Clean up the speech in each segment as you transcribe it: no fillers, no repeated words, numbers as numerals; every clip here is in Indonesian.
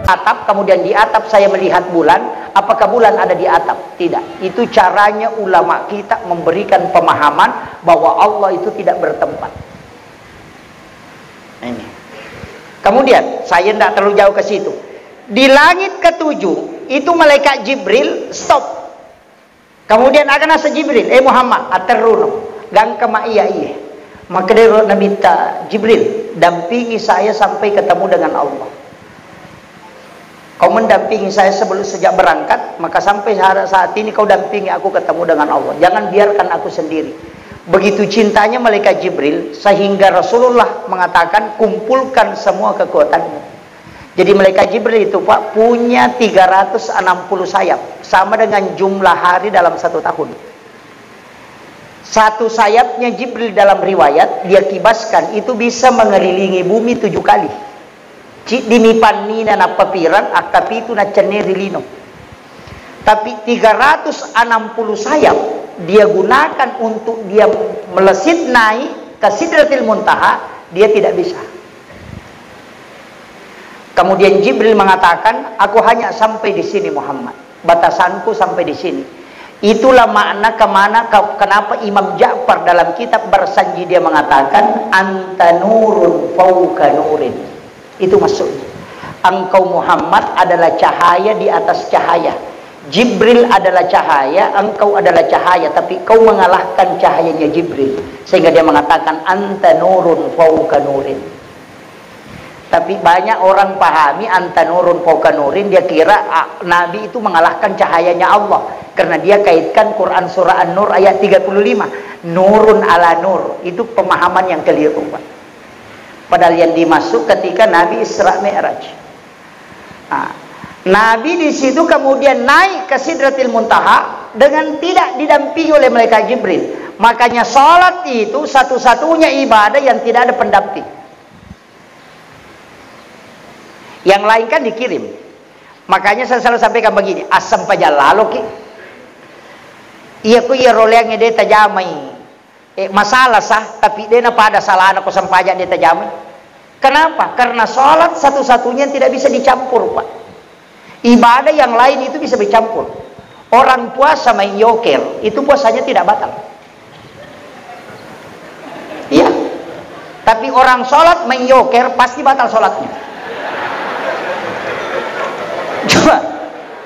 atap, kemudian di atap saya melihat bulan. Apakah bulan ada di atap? Tidak. Itu caranya ulama kita memberikan pemahaman bahwa Allah itu tidak bertempat. Ini. Kemudian saya tidak terlalu jauh ke situ. Di langit ketujuh itu malaikat Jibril stop. Kemudian akan asa Jibril, Muhammad aterruno gang kema iya. Maka dia minta Jibril dampingi saya sampai ketemu dengan Allah. Kau mendampingi saya sejak berangkat, maka sampai saat ini kau dampingi aku ketemu dengan Allah. Jangan biarkan aku sendiri. Begitu cintanya malaikat Jibril sehingga Rasulullah mengatakan kumpulkan semua kekuatanmu. Jadi malaikat Jibril itu Pak punya 360 sayap, sama dengan jumlah hari dalam satu tahun. Satu sayapnya Jibril dalam riwayat dia kibaskan itu bisa mengelilingi bumi 7 kali. Dimipanina na papiran akapitu na ceneri. Tapi 360 sayap dia gunakan untuk dia melesit naik ke Sidratil Muntaha, dia tidak bisa. Kemudian Jibril mengatakan, aku hanya sampai di sini Muhammad, batasanku sampai di sini. Itulah makna kenapa Imam Ja'far dalam kitab Barsanji dia mengatakan anta nurun fauka nurin. Itu maksudnya. Engkau Muhammad adalah cahaya di atas cahaya. Jibril adalah cahaya, engkau adalah cahaya, tapi kau mengalahkan cahayanya Jibril. Sehingga dia mengatakan anta nurun fauka nurin. Tapi banyak orang pahami anta nurun fauka nurin, dia kira Nabi itu mengalahkan cahayanya Allah. Karena dia kaitkan Quran surah An-Nur ayat 35. Nurun ala nur. Itu pemahaman yang keliru, Pak. Padahal yang dimaksud ketika Nabi Isra Mi'raj. Nabi di situ kemudian naik ke Sidratil Muntaha dengan tidak didampingi oleh malaikat Jibril. Makanya sholat itu satu-satunya ibadah yang tidak ada pendamping. Yang lain kan dikirim. Makanya saya selalu sampaikan begini, asam pajalalo ki. Iya ku iya roleangnya dia tajamai. Masalah sah, tapi dia na pada salah anak ko sampajak dia tajamai. Kenapa? Karena sholat satu-satunya tidak bisa dicampur, Pak. Ibadah yang lain itu bisa dicampur. Orang puasa main yoker, itu puasanya tidak batal. Iya. Tapi orang sholat main yoker pasti batal sholatnya. Coba.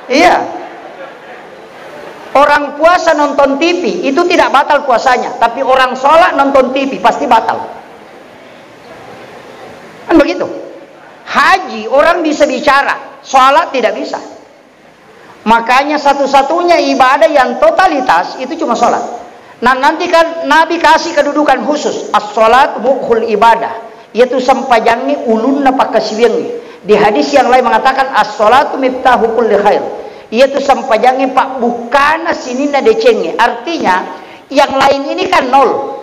Iya. Orang puasa nonton TV itu tidak batal puasanya, tapi orang sholat nonton TV pasti batal. Kan begitu. Haji orang bisa bicara, sholat tidak bisa. Makanya satu-satunya ibadah yang totalitas itu cuma sholat. Nah nanti kan Nabi kasih kedudukan khusus, as-sholat mukhul ibadah, yaitu sampajangi ulunna pakasiwengi. Di hadis yang lain mengatakan as-sholatu miftahu kulli khair, yaitu sampajangi pak bukana sinina decenge. Artinya yang lain ini kan nol.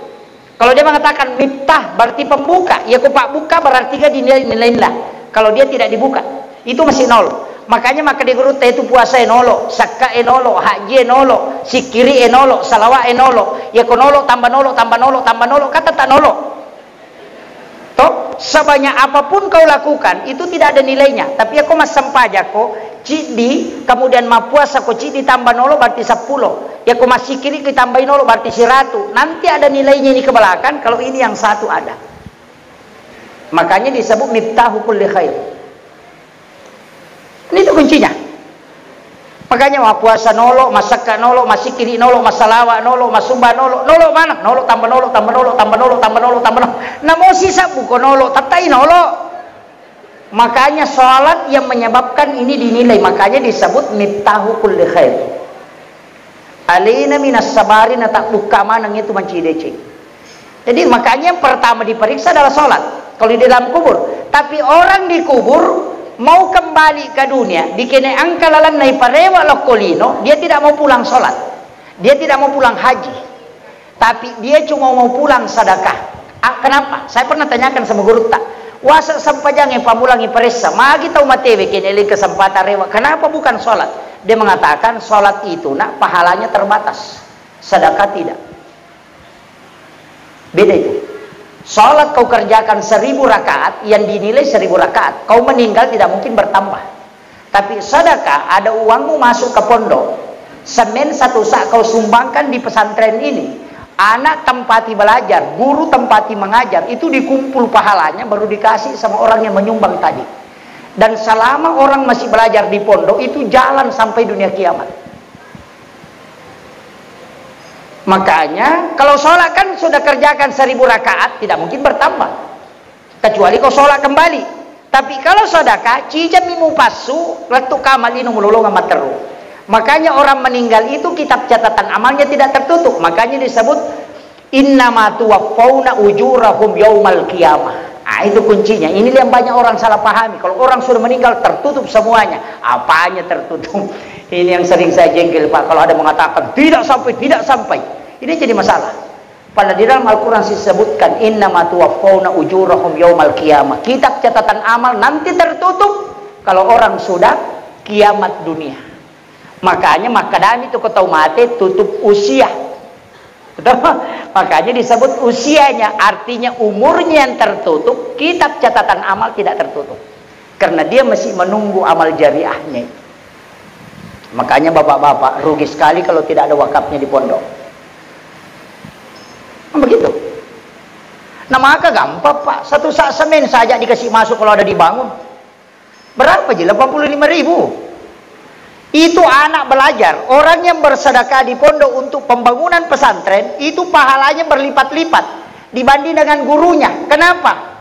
Kalau dia mengatakan miftah berarti pembuka, ya kok pak buka berarti kan dinilai lah. Kalau dia tidak dibuka, itu masih nol. Makanya maka di guru itu puasa enolo, zakka enolo, haji enolo, sikiri enolo, salawat enolo. Ya kok nolo tambah nolo tambah nolo tambah nolo, kata tak nolo. Toh sebanyak apapun kau lakukan itu tidak ada nilainya. Tapi aku mas sampaja ko cidi, kemudian ma puasa ko cidi tambah nolo berarti 10. Ya aku masih kiri ditambahin nolo berarti 100. Nanti ada nilainya ini ke belakang. Kalau ini yang satu ada. Makanya disebut miftahu kulli khair. Ini itu kuncinya. Makanya ma puasa nolo, masakka nolo, masih kiri nolo, masalawa nolo, masumba nolo, nolo mana? Nolo tambah nolo tambah nolo tambah nolo tambah nolo tambah nolo. Namo sisa buko nolo, tatai nolo. Makanya sholat yang menyebabkan ini dinilai, makanya disebut miftahu kulli khair. Alina minas sabarina tak buka manang itu mancidece. Jadi makanya yang pertama diperiksa adalah sholat kalau di dalam kubur. Tapi orang di kubur mau kembali ke dunia, dikene angkalalan nai parewa lokolino, dia tidak mau pulang sholat, dia tidak mau pulang haji, tapi dia cuma mau pulang sedekah. Kenapa? Saya pernah tanyakan sama guru tak. Wasa sampajangi pamulangi peresa, magi tahu matewe kene li kesempatan rewa. Kenapa bukan sholat? Dia mengatakan sholat itu nak pahalanya terbatas, sedekah tidak. Beda itu. Sholat kau kerjakan 1000 rakaat yang dinilai 1000 rakaat, kau meninggal tidak mungkin bertambah. Tapi sedekah, ada uangmu masuk ke pondok, semen satu sak kau sumbangkan di pesantren ini, anak tempati belajar, guru tempati mengajar, itu dikumpul pahalanya baru dikasih sama orang yang menyumbang tadi. Dan selama orang masih belajar di pondok itu jalan sampai dunia kiamat. Makanya kalau sholat kan sudah kerjakan 1000 rakaat, tidak mungkin bertambah kecuali kau sholat kembali. Tapi kalau sedekah, cijam mimu pasu, letuk kamal inu mululung amat teru. Makanya orang meninggal itu kitab catatan amalnya tidak tertutup. Makanya disebut innama tuwaffawna ujurahum yaumal qiyamah. Ah, itu kuncinya. Ini yang banyak orang salah pahami. Kalau orang sudah meninggal tertutup semuanya. Apanya tertutup? Ini yang sering saya jengkel, Pak. Kalau ada mengatakan tidak sampai. Ini jadi masalah. Pada di dalam Al-Quran disebutkan innama tuwaffawna ujurahum yaumal qiyamah. Kitab catatan amal nanti tertutup kalau orang sudah kiamat dunia. Makanya makadami itu kau tahu mati tutup usia. Betul? Makanya disebut usianya, artinya umurnya yang tertutup. Kitab catatan amal tidak tertutup karena dia masih menunggu amal jariahnya. Makanya bapak-bapak rugi sekali kalau tidak ada wakafnya di pondok. Begitu. Nah maka gampang, Pak. Satu sak semen saja dikasih masuk kalau ada dibangun. Berapa je? 85.000. Itu anak belajar. Orang yang bersedekah di pondok untuk pembangunan pesantren itu pahalanya berlipat-lipat dibanding dengan gurunya. Kenapa?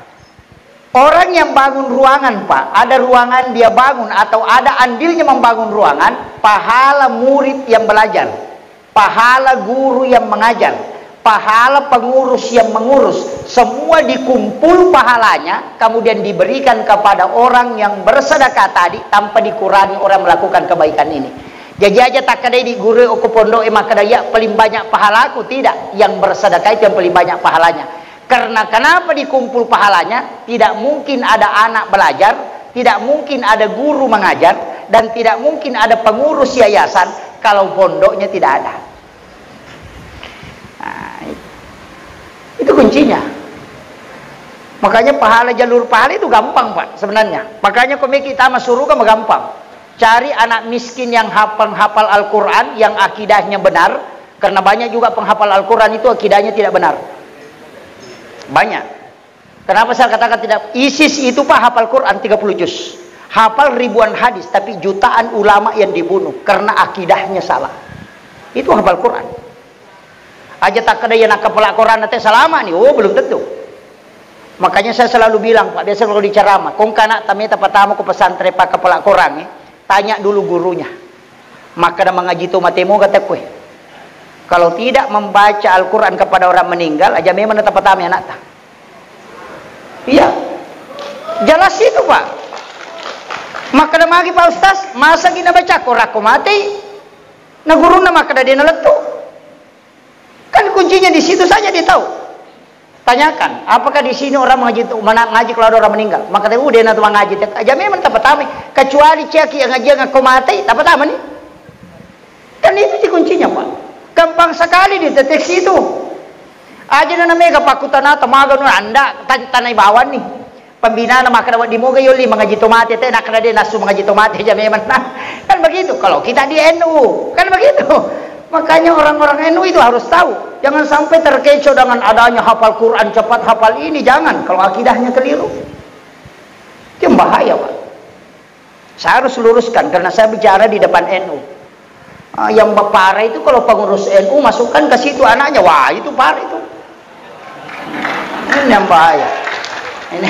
Orang yang bangun ruangan, Pak, ada ruangan dia bangun atau ada andilnya membangun ruangan, pahala murid yang belajar, pahala guru yang mengajar, pahala pengurus yang mengurus, semua dikumpul pahalanya, kemudian diberikan kepada orang yang bersedekah tadi tanpa dikurangi orang melakukan kebaikan ini. Jadi aja tak kadai di guru ke pondok emak kadaya paling banyak pahalaku, tidak. Yang bersedekah itu yang paling banyak pahalanya. Karena kenapa dikumpul pahalanya? Tidak mungkin ada anak belajar, tidak mungkin ada guru mengajar, dan tidak mungkin ada pengurus yayasan kalau pondoknya tidak ada. Itu kuncinya. Makanya pahala jalur pahala itu gampang, Pak, sebenarnya. Makanya komik kita suruh kan gampang. Cari anak miskin yang hafal Al-Quran, yang akidahnya benar. Karena banyak juga penghafal Al-Quran itu akidahnya tidak benar. Banyak. Kenapa saya katakan tidak? ISIS itu, Pak, hafal Quran 30 juz. Hafal ribuan hadis, tapi jutaan ulama yang dibunuh karena akidahnya salah. Itu hafal Quran. Aja tak ada yang nak kepala Quran nanti selama nih, oh belum tentu. Makanya saya selalu bilang, Pak, biasa kalau diceramah, kong kana tamita pertama ke pesantren pak kepala Quran, tanya dulu gurunya. Maka dah mengaji tu matemu kata kue. Kalau tidak membaca Al-Quran kepada orang meninggal, aja memang tetap pertama anak tak. Iya, jelas itu, Pak. Maka dah magi Pak Ustaz, masa gina baca Quran ko mati, na guru na maka dah dia naletu. Kan kuncinya di situ saja dia tahu. Tanyakan, apakah di sini orang mengaji kalau ada orang meninggal? Maka dia udah nanti mengaji. Aja memang tak pertama. Kecuali ceki yang ngaji yang mati, tak pertama nih. Kan itu sih kuncinya, Pak. Gampang sekali dideteksi itu. Aja na namanya kepakutan atau maga nu anda tanai bawah nih. Pembina nama kena di moga yoli mengaji tomate teh nak kena dia nasu mengaji tomate aja memang. Kan begitu. Kalau kita di NU, kan begitu. Makanya orang-orang NU itu harus tahu. Jangan sampai terkecoh dengan adanya hafal Quran cepat hafal ini. Jangan, kalau akidahnya keliru. Itu bahaya, Pak. Saya harus luruskan karena saya bicara di depan NU. Yang parah itu kalau pengurus NU masukkan ke situ anaknya. Wah, itu parah itu. Ini yang bahaya. Ini.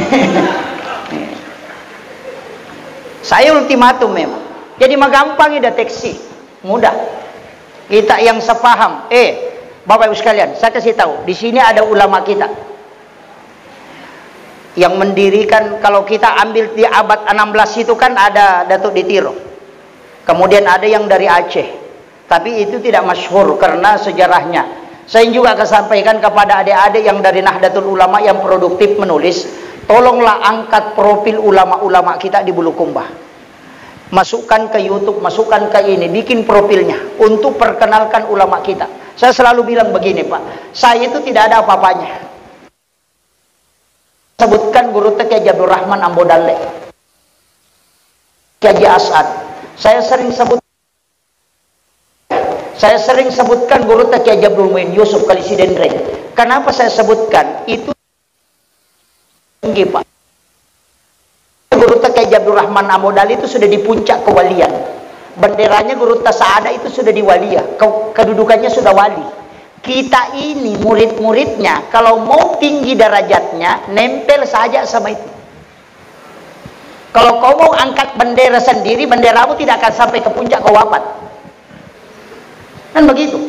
Saya ultimatum memang. Jadi gampang deteksi. Mudah. Kita yang sepaham, Bapak Ibu sekalian, saya kasih tahu, di sini ada ulama kita yang mendirikan. Kalau kita ambil di abad 16 itu kan ada Datuk Ditiro, kemudian ada yang dari Aceh, tapi itu tidak masyhur karena sejarahnya. Saya juga akan sampaikan kepada adik-adik yang dari Nahdlatul Ulama yang produktif menulis, tolonglah angkat profil ulama-ulama kita di Bulukumba. Masukkan ke YouTube, masukkan ke ini, bikin profilnya untuk perkenalkan ulama kita. Saya selalu bilang begini, Pak, saya itu tidak ada apa-apanya. Sebutkan guru Teki Abdul Rahman Ambodalle. Kiai Haji As'ad. Saya sering sebutkan guru Kiai Haji Abdul Muin Yusuf Kalisi Dendreng. Kenapa saya sebutkan? Itu tinggi, Pak. Guru Kiai Haji Abdul Rahman Amodali itu sudah di puncak kewalian. Benderanya guru Saada itu sudah di waliyah. Kedudukannya sudah wali. Kita ini murid-muridnya, kalau mau tinggi derajatnya, nempel saja sama itu. Kalau kau mau angkat bendera sendiri, benderamu tidak akan sampai ke puncak, kau wafat. Kan begitu.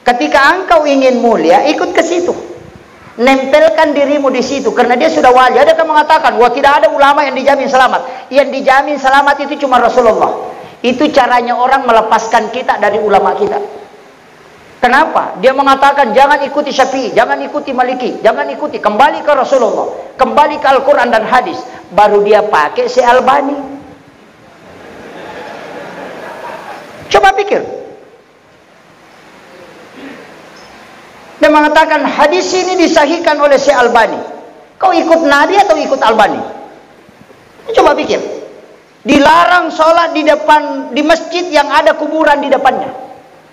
Ketika engkau ingin mulia, ikut ke situ. Nempelkan dirimu di situ, karena dia sudah wali. Ada yang mengatakan, wah tidak ada ulama yang dijamin selamat. Yang dijamin selamat itu cuma Rasulullah. Itu caranya orang melepaskan kita dari ulama kita. Kenapa? Dia mengatakan jangan ikuti Syafi'i, jangan ikuti Maliki, jangan ikuti, kembali ke Rasulullah, kembali ke Al-Quran dan hadis. Baru dia pakai si Albani. Coba pikir. Dia mengatakan hadis ini disahihkan oleh si Albani. Kau ikut Nabi atau ikut Albani? Coba pikir. Dilarang sholat di masjid yang ada kuburan di depannya.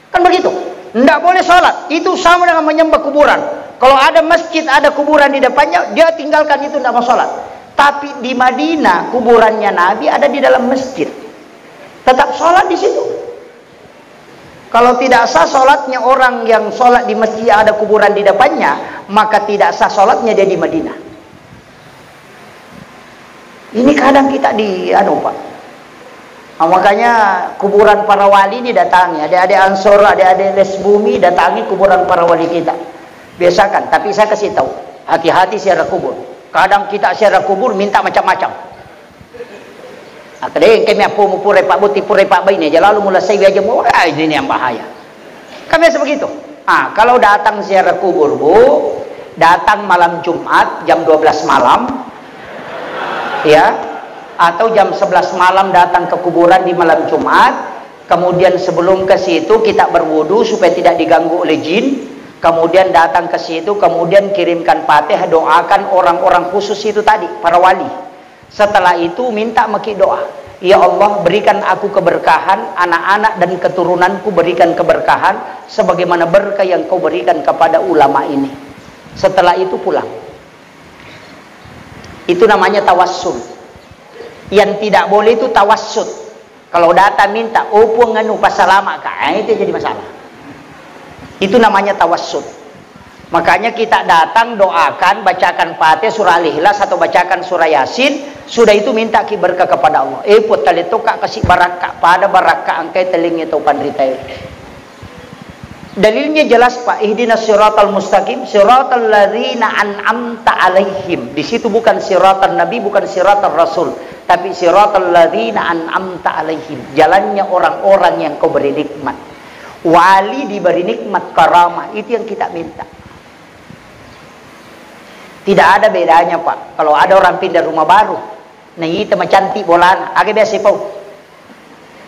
Kan begitu? Tidak boleh sholat. Itu sama dengan menyembah kuburan. Kalau ada masjid, ada kuburan di depannya, dia tinggalkan itu, tidak mau sholat. Tapi di Madinah, kuburannya Nabi ada di dalam masjid. Tetap sholat di situ. Kalau tidak sah sholatnya orang yang sholat di masjid ada kuburan di depannya, maka tidak sah sholatnya dia di Madinah. Ini kadang kita Pak. Nah, makanya kuburan para wali ini datangi, adik-adik Ansor, adik-adik Les Bumi datangi kuburan para wali kita. Biasakan, tapi saya kasih tahu, hati-hati ziarah kubur. Kadang kita ziarah kubur minta macam-macam. Kadang kami apa pure Pak Buti pure Pak Bayi aja lalu mulai saya aja mau ini yang bahaya. Kami biasa begitu. Kalau datang ziarah kubur, Bu, datang malam Jumat jam 12 malam. Ya, atau jam 11 malam datang ke kuburan di malam Jumat. Kemudian sebelum ke situ kita berwudu supaya tidak diganggu oleh jin. Kemudian datang ke situ, kemudian kirimkan Fatihah, doakan orang-orang khusus itu tadi, para wali. Setelah itu minta maki doa. Ya Allah, berikan aku keberkahan, anak-anak dan keturunanku berikan keberkahan sebagaimana berkah yang kau berikan kepada ulama ini. Setelah itu pulang. Itu namanya tawassul. Yang tidak boleh itu tawassut. Kalau datang minta opo nganu pasalama itu jadi masalah. Itu namanya tawassut. Makanya kita datang doakan, bacakan Fatihah, surah Al-Ikhlas atau bacakan surah Yasin, sudah itu minta berkah kepada Allah. Put tali toka kasih barakah pada barakah angkai telingnya tau pandritai. Dalilnya jelas Pak, ihdinas siratal mustaqim, siratal ladzina an'amta alaihim. Di situ bukan siratal nabi, bukan siratal rasul, tapi siratal ladzina an'amta alaihim. Jalannya orang-orang yang kau beri nikmat. Wali diberi nikmat karamah, itu yang kita minta. Tidak ada bedanya Pak. Kalau ada orang pindah rumah baru, nah itu cantik bolan, agak biasa Pak.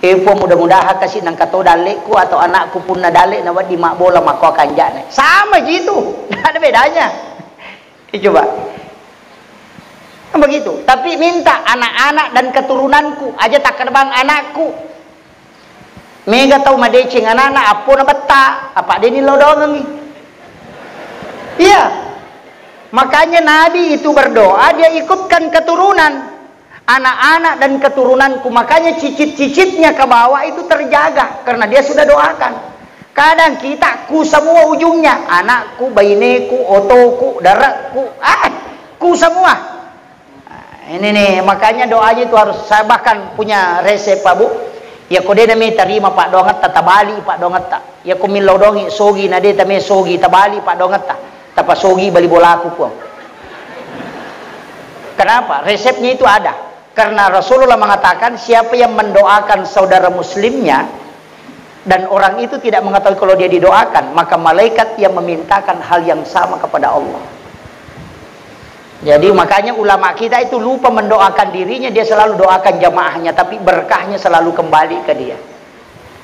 Mudah-mudahan kasih nang kato dalekku atau anakku pun na dalek na di mak bola mako kanjane. Sama gitu. Tidak ada bedanya. Coba. Begitu. Tapi minta anak-anak dan keturunanku aja tak kerbang anakku. Mega tahu madecing anak-anak apa na beta, apa dia ni lodong ni. Iya. Makanya Nabi itu berdoa, dia ikutkan keturunan. Anak-anak dan keturunanku, makanya cicit-cicitnya ke bawah itu terjaga karena dia sudah doakan. Kadang kita ku semua ujungnya, anakku, bayineku, otoku, darahku, ku semua. Ini nih, makanya doanya itu harus, saya bahkan punya resep Pak Bu. Ya kode nami terima Pak dongat tabali Pak dongat ta. Ya ku milodongi sogi nade tame sogi tabali Pak dongat ta. Tapa sogi bali bola aku po. Kenapa? Resepnya itu ada. Karena Rasulullah mengatakan siapa yang mendoakan saudara muslimnya dan orang itu tidak mengetahui kalau dia didoakan, maka malaikat yang memintakan hal yang sama kepada Allah. Jadi makanya ulama kita itu lupa mendoakan dirinya, dia selalu doakan jamaahnya, tapi berkahnya selalu kembali ke dia.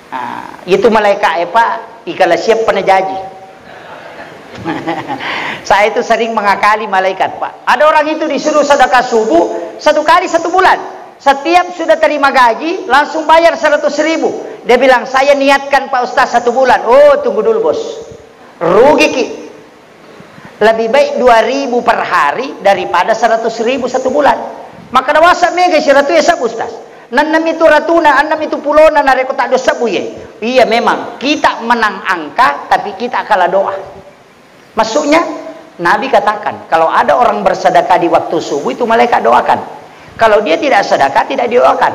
Nah, itu malaikat Pak, ikala siap penajaji. Saya itu sering mengakali malaikat Pak. Ada orang itu disuruh sedekah subuh 1 kali 1 bulan. Setiap sudah terima gaji, langsung bayar 100.000. Dia bilang, saya niatkan Pak Ustaz 1 bulan. Oh, tunggu dulu bos. Rugi ki. Lebih baik 2.000 per hari daripada 100.000 1 bulan. Maka dawasa mega si ratu ya sab Ustaz. Nanam itu ratuna, annam itu pulona, nareko tak dosa buye. Iya memang, kita menang angka, tapi kita kalah doa. Maksudnya, Nabi katakan, kalau ada orang bersedekah di waktu subuh, itu malaikat doakan. Kalau dia tidak sedekah, tidak didoakan.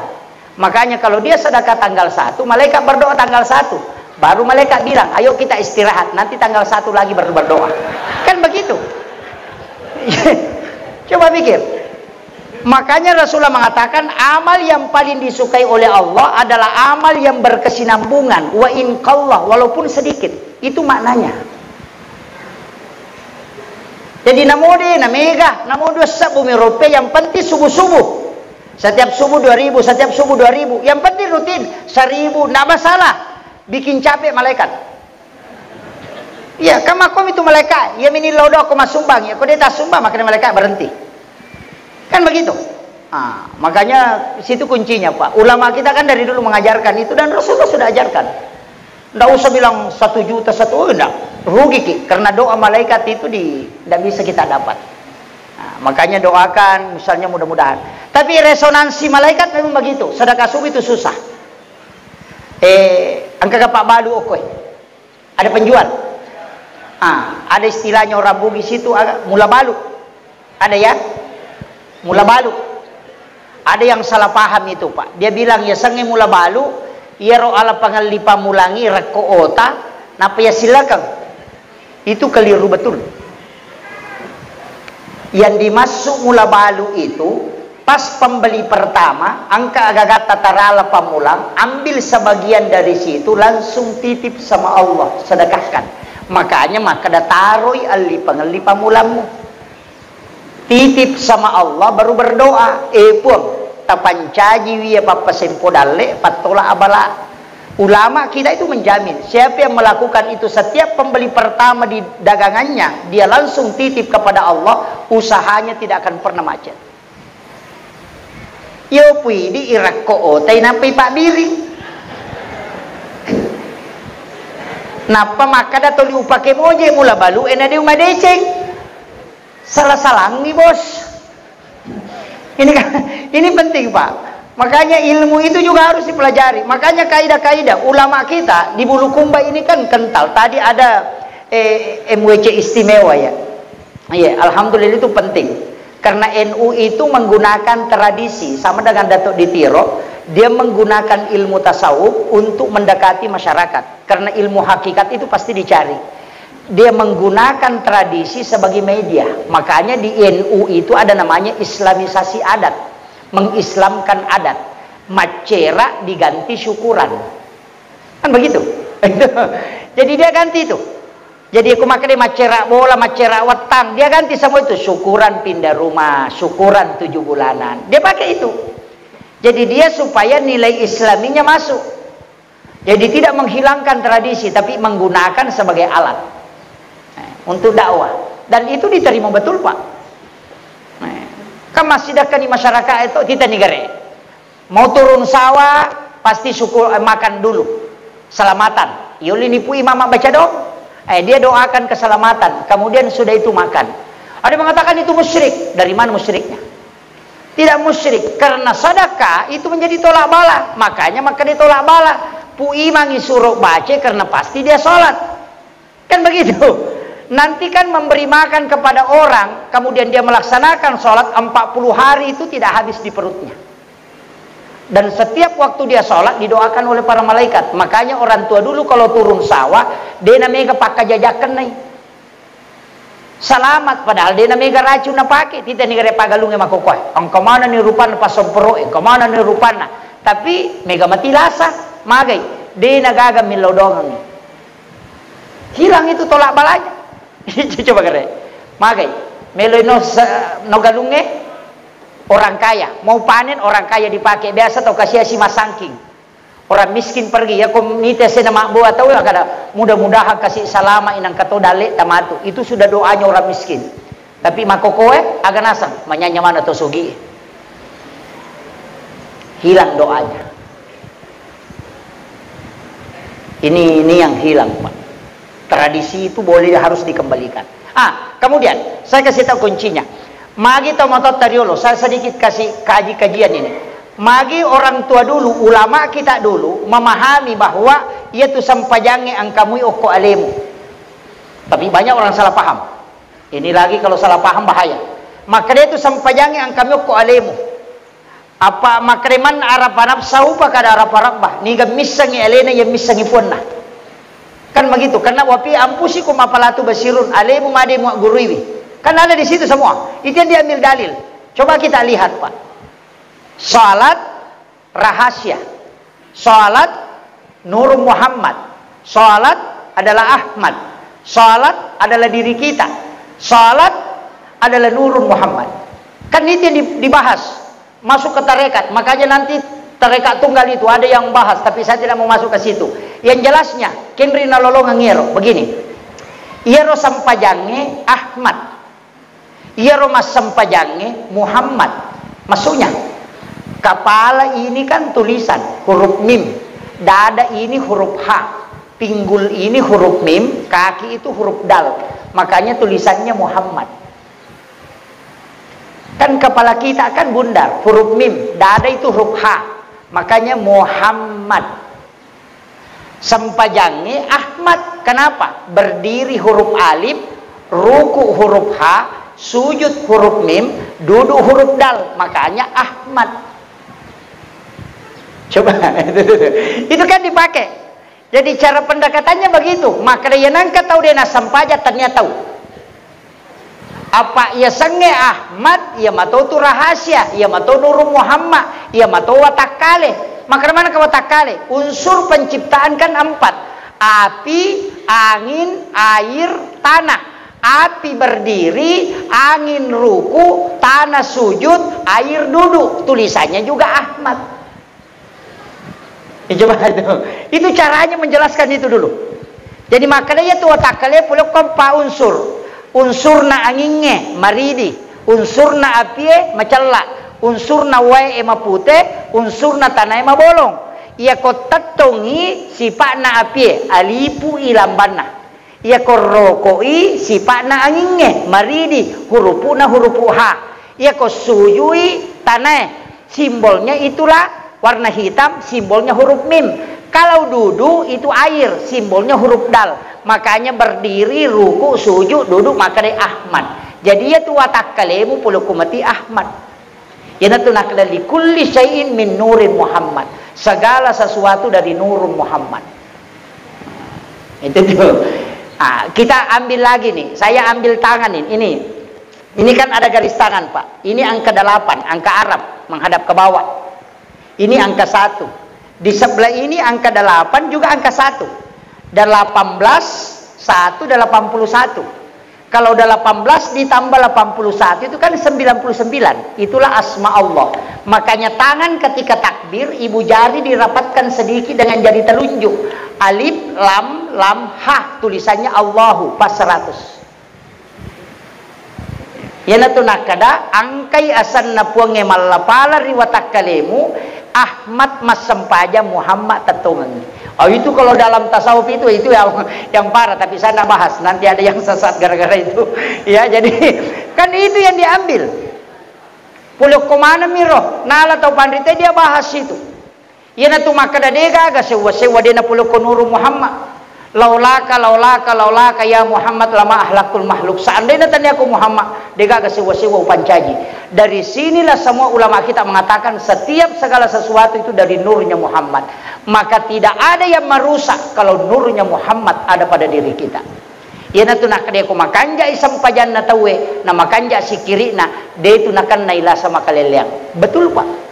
Makanya kalau dia sedekah tanggal 1, malaikat berdoa tanggal 1. Baru malaikat bilang, ayo kita istirahat, nanti tanggal 1 lagi baru berdoa. Kan begitu. Coba pikir. Makanya Rasulullah mengatakan, amal yang paling disukai oleh Allah adalah amal yang berkesinambungan. Wa in qallah, walaupun sedikit. Itu maknanya. Jadi namode, namega, namode bumi rupiah, yang penting subuh-subuh. Setiap subuh 2.000, setiap subuh 2.000. Yang penting rutin 1.000, tidak masalah. Bikin capek malaikat. Iya, kan makom itu malaikat. Ya mini lodo aku masumbang. Ya, kalau dia tak sumbang, makanya malaikat berhenti. Kan begitu. Makanya situ kuncinya Pak. Ulama kita kan dari dulu mengajarkan itu, dan Rasulullah sudah ajarkan. Tidak usah bilang 1 juta, enggak. Rugi ki, karena doa malaikat itu tidak bisa kita dapat. Makanya doakan, misalnya mudah-mudahan. Tapi resonansi malaikat memang begitu. Sedekah subuh itu susah. Angka Pak Balu oke. Ada penjual. Ada istilahnya orang Bugis itu mula balu. Ada ya? Mula balu. Ada yang salah paham itu Pak. Dia bilang ya sange mula balu, ya ro ala pangalipa mulangi rako ota, napa ya silakan. Itu keliru betul. Yang dimasuk mula balu itu pas pembeli pertama, angka agak tatarala pamulang, ambil sebagian dari situ langsung titip sama Allah, sedekahkan. Makanya maka dataroi ali pangalipa mulamu. Titip sama Allah baru berdoa. Pun tapancaji wiya papasempo dalle patola abala. Ulama kita itu menjamin siapa yang melakukan itu setiap pembeli pertama di dagangannya, dia langsung titip kepada Allah, usahanya tidak akan pernah macet. Yo pui di Irak ko tay napai Pak Biri. Napa maka dato liupake moje mula balu enade umadeceng. Salah-salah nih bos. Ini penting Pak. Makanya ilmu itu juga harus dipelajari. Makanya kaidah-kaidah ulama kita di Bulukumba ini kan kental. Tadi ada MWC istimewa ya. Iya, alhamdulillah itu penting. Karena NU itu menggunakan tradisi sama dengan Datuk Ditiro, dia menggunakan ilmu tasawuf untuk mendekati masyarakat. Karena ilmu hakikat itu pasti dicari. Dia menggunakan tradisi sebagai media. Makanya di NU itu ada namanya islamisasi adat, mengislamkan adat. Macera diganti syukuran, kan begitu. Jadi dia ganti itu. Jadi aku makan macera bola, macera wetang, dia ganti semua itu. Syukuran pindah rumah, syukuran 7 bulanan, dia pakai itu. Jadi dia supaya nilai islaminya masuk. Jadi tidak menghilangkan tradisi, tapi menggunakan sebagai alat untuk dakwah, dan itu diterima betul Pak. Kan masih dekat di masyarakat itu kita negara mau turun sawah pasti syukur makan dulu selamatan. Yuli nipu mama baca doa, dia doakan keselamatan, kemudian sudah itu makan. Ada mengatakan itu musyrik. Dari mana musyriknya? Tidak musyrik, karena sedekah itu menjadi tolak bala. Makanya maka ditolak bala. Pui mangi suruh baca karena pasti dia sholat, kan begitu. Nanti kan memberi makan kepada orang, kemudian dia melaksanakan sholat 40 hari itu tidak habis di perutnya. Dan setiap waktu dia sholat didoakan oleh para malaikat. Makanya orang tua dulu kalau turun sawah, dia namanya pakai jajakan nih. Selamat, padahal dia namanya racun na pakai. Tidak negara pagalung yang makokoy. Engkau mana nih rupana pasompero, engkau mana nih rupana. Tapi mega mati lasa, magai. Dia nagaga milodongan. Hilang itu tolak balanya. Coba kere, magai, meloy no galunge, orang kaya mau panen, orang kaya dipakai biasa atau kasih si masangking. Orang miskin pergi ya komunitas nama buat tahu ya kada mudah-mudahan kasih salama inang kato dale tamatu, itu sudah doanya orang miskin. Tapi makokoe agak nasang, manyanya mana to sugi. hilang doanya. Ini yang hilang, Pak. Tradisi itu boleh harus dikembalikan. Kemudian saya kasih tahu kuncinya. Magi tomatot tariolo, saya sedikit kasih kajian ini. Magi orang tua dulu, ulama kita dulu memahami bahwa ia tu sampajange angkamui oko alemu. Tapi banyak orang salah paham. Ini lagi kalau salah paham bahaya. Maka dia tu sampajange angkami oko alemu. Apa makreman arapanap saupa kada araparap bah. Niga misangi alena yang misangi punna. Kan begitu, karena wapi ampusi kum apalatu basirun alemu made mu guruiwi. Kan ada di situ semua. Itu yang diambil dalil. Coba kita lihat, Pak. Salat rahasia. Salat Nur Muhammad. Salat adalah Ahmad. Salat adalah diri kita. Salat adalah Nur Muhammad. Kan itu yang dibahas. Masuk ke tarekat. Makanya nanti tarekat tunggal itu ada yang bahas, tapi saya tidak mau masuk ke situ. Yang jelasnya, kenri nalolongan ngero begini. Iero sampajange Ahmad. Iero mas sampajange Muhammad. Maksudnya, kepala ini kan tulisan huruf mim, dada ini huruf H, pinggul ini huruf mim, kaki itu huruf dal. Makanya tulisannya Muhammad. Kan kepala kita kan bundar, huruf mim, dada itu huruf H, makanya Muhammad. Sampajange Ahmad. Kenapa? Berdiri huruf alif, ruku huruf H, sujud huruf mim, duduk huruf dal, makanya Ahmad. Coba itu kan dipakai. Jadi cara pendekatannya begitu. Maka dia nangka tahu dia nasampaja ternyata tahu. Apa ia sange Ahmad, ia matau tu rahasia, ia matau Nur Muhammad, ia matau watakale. Maka mana ke watakale? Unsur penciptaan kan 4. Api, angin, air, tanah. Api berdiri, angin ruku, tanah sujud, air duduk. Tulisannya juga Ahmad. Coba itu caranya menjelaskan itu dulu. Jadi makanya tu watakale pulok kompa unsur. Unsurna anginge maridi, unsurna apie macalla, unsurna wae mapute, unsurna tanai mabolong. Ia ko tatongi sipakna apie alipu ilambana. Ia ko rokoi sipakna anginge maridi, hurupuna hurupu ha. Ia ko sujui tanai, simbolnya itulah warna hitam, simbolnya huruf mim. Kalau duduk itu air, simbolnya huruf dal. Makanya berdiri, ruku, sujud, duduk, makanya Ahmad. Jadi ya tu watakkalemu pulukumati Ahmad. Yana tu nakla li kulli syai'in min nurin Muhammad. Segala sesuatu dari Nur Muhammad. Itu tuh. Kita ambil lagi nih. Saya ambil tangan ini. Ini kan ada garis tangan, Pak. Ini angka 8, angka Arab menghadap ke bawah. Ini angka 1. Di sebelah ini angka 8 juga angka 1. Dan 18, 1 dan 81. Kalau udah 18 ditambah 81 itu kan 99. Itulah asma Allah. Makanya tangan ketika takbir, ibu jari dirapatkan sedikit dengan jari telunjuk. Alif, lam, ha. Tulisannya Allahu pas 100. Yana tu nakada angkai asanna puange malapala riwatakkalemu Ahmad masampaja Muhammad tatungan. Itu kalau dalam tasawuf itu yang parah, tapi saya nak bahas. Nanti ada yang sesat gara-gara itu. Ya, jadi kan itu yang diambil. Puluk komana miro, nala tau pandrite dia bahas itu. Yana tu makada dega aga sewa dena puluk Nur Muhammad. Laulaka ya Muhammad lama ahlakul makhluk. Seandainya tanya aku Muhammad, dega aga sewa pancaji. Dari sinilah semua ulama kita mengatakan setiap segala sesuatu itu dari nurnya Muhammad. Maka tidak ada yang merusak kalau nurnya Muhammad ada pada diri kita. Yana tu nak dia ko makanja isam pajan na tawe, na makanja sikirina, de tu nakan naila sama kaleliang. Betul, Pak.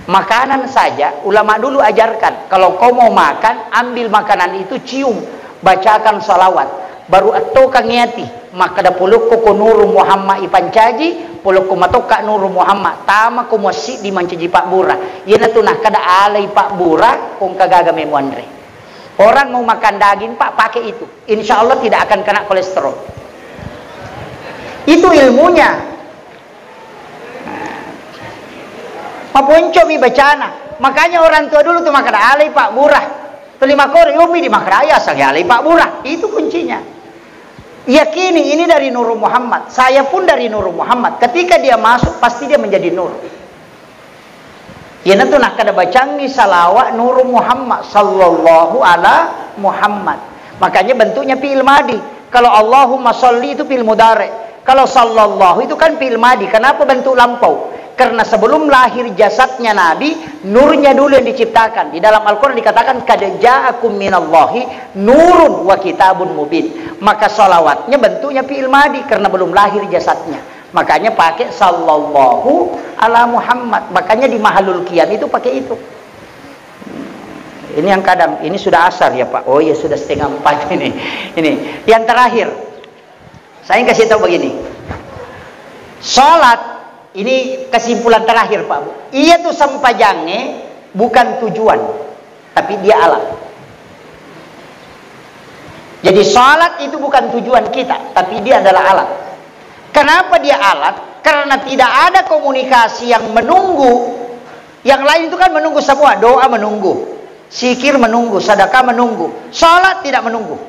Makanan saja ulama dulu ajarkan, kalau kau mau makan, ambil makanan itu cium, bacakan salawat, baru atau kangiati, maka da puluk ko Nur Muhammad ipancaji, puluk ko matoka Nur Muhammad, tama ko mosi di mancaji Pak Bura. Yana tu nak kada alay Pak Bura kung kagagame mo Andre. Orang mau makan daging, Pak, pakai itu. Insya Allah tidak akan kena kolesterol. Itu ilmunya. Mapunco mi bacana. Makanya orang tua dulu tuh makan alai Pak Burah. Terima kori umi di makraya asal alai Pak Burah. Itu kuncinya. Yakini ini dari Nur Muhammad. Saya pun dari Nur Muhammad. Ketika dia masuk pasti dia menjadi nur. Ya nanti nak kada bacangi salawat Nur Muhammad sallallahu ala Muhammad. Makanya bentuknya fi'il madi. Kalau Allahumma sholli itu fi'il mudhari'. Kalau sallallahu itu kan fi'il madi. Kenapa bentuk lampau? Karena sebelum lahir jasadnya Nabi, nurnya dulu yang diciptakan. Di dalam Al-Quran dikatakan qad ja'akum minallahi nurun wa kitabun mubin. Maka salawatnya bentuknya fi'il madi karena belum lahir jasadnya. Makanya pakai sallallahu ala Muhammad. Makanya di mahalul qiyam itu pakai itu. Ini yang kadang, ini sudah asar ya Pak. Oh ya sudah 3:30 ini. Ini yang terakhir. Saya kasih tahu begini. Salat ini kesimpulan terakhir Pak Bu. Iya tuh sampajange bukan tujuan, tapi dia alat. Jadi salat itu bukan tujuan kita, tapi dia adalah alat. Kenapa dia alat? Karena tidak ada komunikasi yang menunggu. Yang lain itu kan menunggu semua. Doa menunggu, zikir menunggu, sedekah menunggu. Salat tidak menunggu.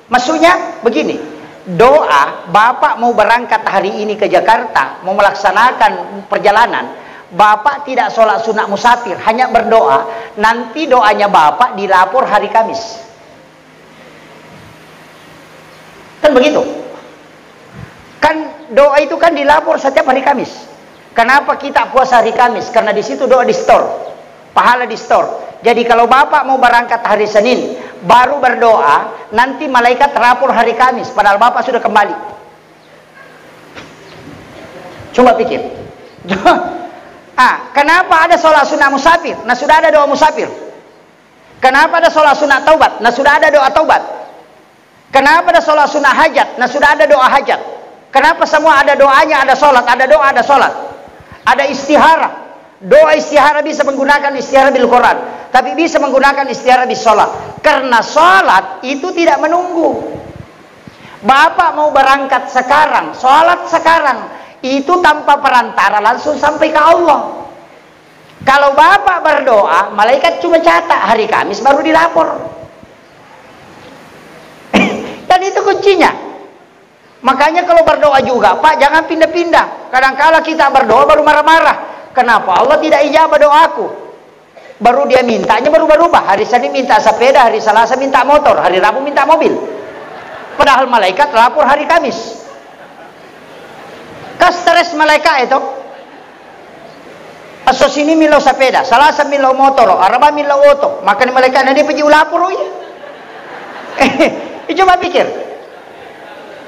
Maksudnya begini. Doa, Bapak mau berangkat hari ini ke Jakarta, mau melaksanakan perjalanan, Bapak tidak sholat sunat musafir, hanya berdoa, nanti doanya Bapak dilapor hari Kamis. Kan begitu? Kan doa itu kan dilapor setiap hari Kamis. Kenapa kita puasa hari Kamis? Karena di situ doa di store, pahala di store. Jadi kalau Bapak mau berangkat hari Senin, baru berdoa, nanti malaikat rapor hari Kamis, padahal Bapak sudah kembali. Coba pikir. Kenapa ada sholat sunat musafir? Nah sudah ada doa musafir. Kenapa ada sholat sunat taubat? Nah sudah ada doa taubat. Kenapa ada sholat sunat hajat? Nah sudah ada doa hajat. Kenapa semua ada doanya, ada sholat, ada doa, ada sholat. Ada istihara. Doa istihara bisa menggunakan istihara bil Quran, tapi bisa menggunakan istihara bis sholat. Karena sholat itu tidak menunggu. Bapak mau berangkat sekarang, sholat sekarang, itu tanpa perantara langsung sampai ke Allah. Kalau Bapak berdoa, malaikat cuma catat hari Kamis baru dilapor. Dan itu kuncinya. Makanya kalau berdoa juga Pak jangan pindah-pindah. Kadang-kala kita berdoa baru marah-marah. Kenapa Allah tidak ijabah doaku? Baru dia mintanya baru berubah. Hari Senin minta sepeda, hari Selasa minta motor, hari Rabu minta mobil. Padahal malaikat lapor hari Kamis. Stres malaikat itu. Asos ini milo sepeda, Selasa milo motor, Rabu milo auto. Maka malaikat nanti pergi lapor ya. Coba pikir.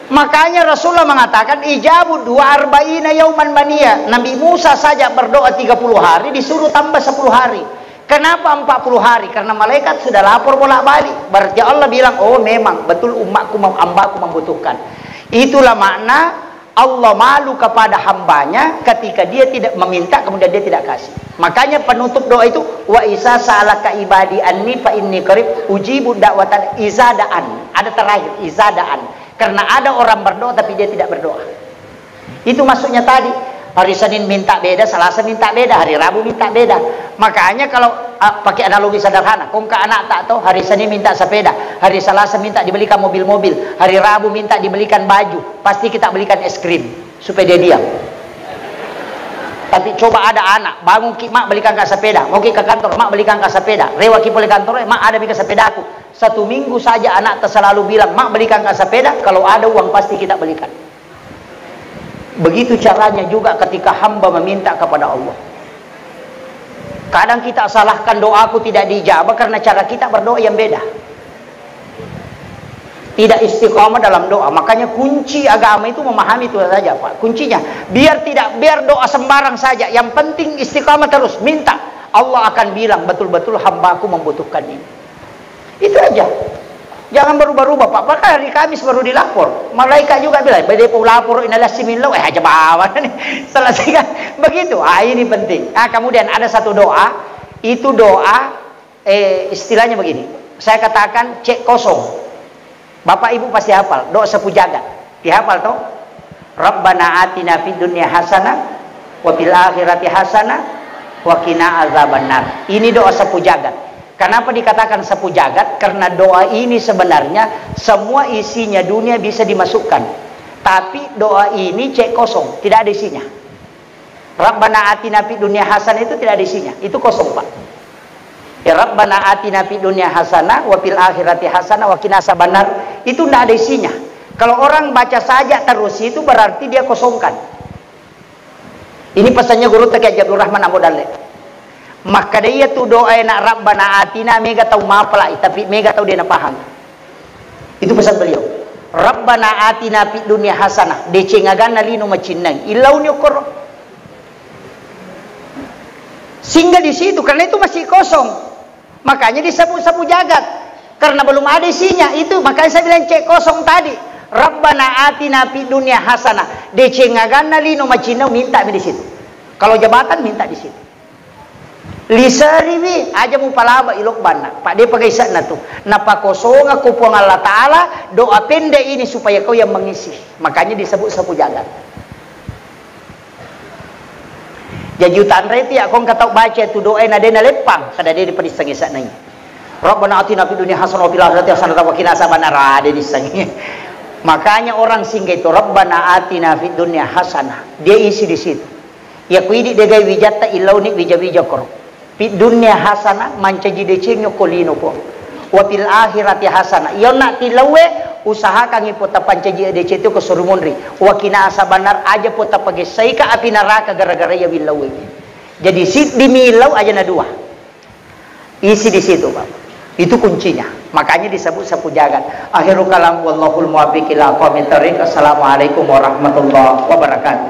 Makanya Rasulullah mengatakan ijabud 40 yauman mania. Nabi Musa saja berdoa 30 hari disuruh tambah 10 hari. Kenapa 40 hari? Karena malaikat sudah lapor bolak-balik. Berarti Allah bilang, oh memang betul umatku, hambaku membutuhkan. Itulah makna Allah malu kepada hambanya ketika dia tidak meminta kemudian dia tidak kasih. Makanya penutup doa itu wa isa sa'alaka ibadi anni fa inni qarib ujibu da'watan izadaan. Ada terakhir izadaan. Karena ada orang berdoa tapi dia tidak berdoa. Itu maksudnya tadi. Hari Senin minta beda, Selasa minta beda, hari Rabu minta beda. Makanya kalau pakai analogi sederhana, kong ke anak tak tahu hari Senin minta sepeda, hari Selasa minta dibelikan mobil-mobil, hari Rabu minta dibelikan baju, pasti kita belikan es krim supaya dia diam. Tapi coba ada anak bangun mak belikan ke sepeda, mau ke kantor mak belikan ke sepeda, rewa ki boleh kantor mak ada belikan sepeda aku. 1 minggu saja anak selalu bilang mak belikan ke sepeda, kalau ada uang pasti kita belikan. Begitu caranya juga ketika hamba meminta kepada Allah. Kadang kita salahkan doaku tidak dijabah karena cara kita berdoa yang beda. Tidak istiqomah dalam doa. Makanya kunci agama itu memahami itu saja Pak. Kuncinya biar doa sembarang saja. Yang penting istiqomah terus minta. Allah akan bilang betul-betul hambaku membutuhkan ini. Itu aja. Jangan berubah-ubah Pak. Maka hari Kamis baru dilapor. Malaikat juga bilang, "Bade pun lapor inalah simillah." Aja bawa nih. Selesai begitu. Ini penting. Kemudian ada satu doa. Itu doa istilahnya begini. Saya katakan cek kosong. Bapak Ibu pasti hafal. Doa sapu jagat. Dihafal toh? Rabbana atina fid dunya hasanah wa fil akhirati hasanah wa qina azabannar. Ini doa sapu jagat. Kenapa dikatakan sapu jagat? Karena doa ini sebenarnya semua isinya dunia bisa dimasukkan. Tapi doa ini cek kosong, tidak ada isinya. Rabbana atina fid dunya hasanah itu tidak ada isinya. Itu kosong, Pak. Ya Rabbana atina fid dunya hasanah wa fil akhirati hasanah wa qina azabannar. Itu tidak ada isinya. Kalau orang baca saja terus itu berarti dia kosongkan. Ini pesannya guru Taqi Abdul Rahman Abu Dalil. Maka dia tu doa nak Rabbana atina mega tahu mapla tapi mega tahu dia nak paham. Itu pesan beliau. Rabbana atina fid dunya hasanah. Dece ngagana lino macinang. Ilau nyokor. Sehingga di situ karena itu masih kosong. Makanya disebut-sebut jagat. Karena belum ada isinya itu makanya saya bilang cek kosong tadi. Rabbana atina fid dunya hasanah. Dece ngagana lino macinang minta di situ. Kalau jabatan minta di situ. Lisariwi aja mu palaba ilok bana. Pak dia pakai sana tuh. Napa kosong aku puang Allah Taala doa pendek ini supaya kau yang mengisi. Makanya disebut sapu jagat. Jadi utan reti aku kata baca tu doa nadena lepang kada dia di sangi sana. Rabbana atina fid dunya hasanah wa fil akhirati hasanah wa qina azabannar ada di sangi. Makanya orang singgah itu Rabbana atina fid dunya hasanah. Dia isi di situ. Ya kuidi degai wijata ilau ni wija-wija kor. Fid dunya hasanah mancaji decenyo kolino po. Wa fil akhirati hasanah. Yo nak tilawe usahakan ipota pancaji dece itu ke surumunri. Wa qina azabannar aja pota pagi saika api neraka gara-gara ya bilawe. Jadi sit dimilau aja na dua. Isi di situ, Pak. Itu kuncinya. Makanya disebut sapu jagat. Akhirul kalam wallahul muwaffiq ila aqwamit thoriq. Assalamualaikum warahmatullahi wabarakatuh.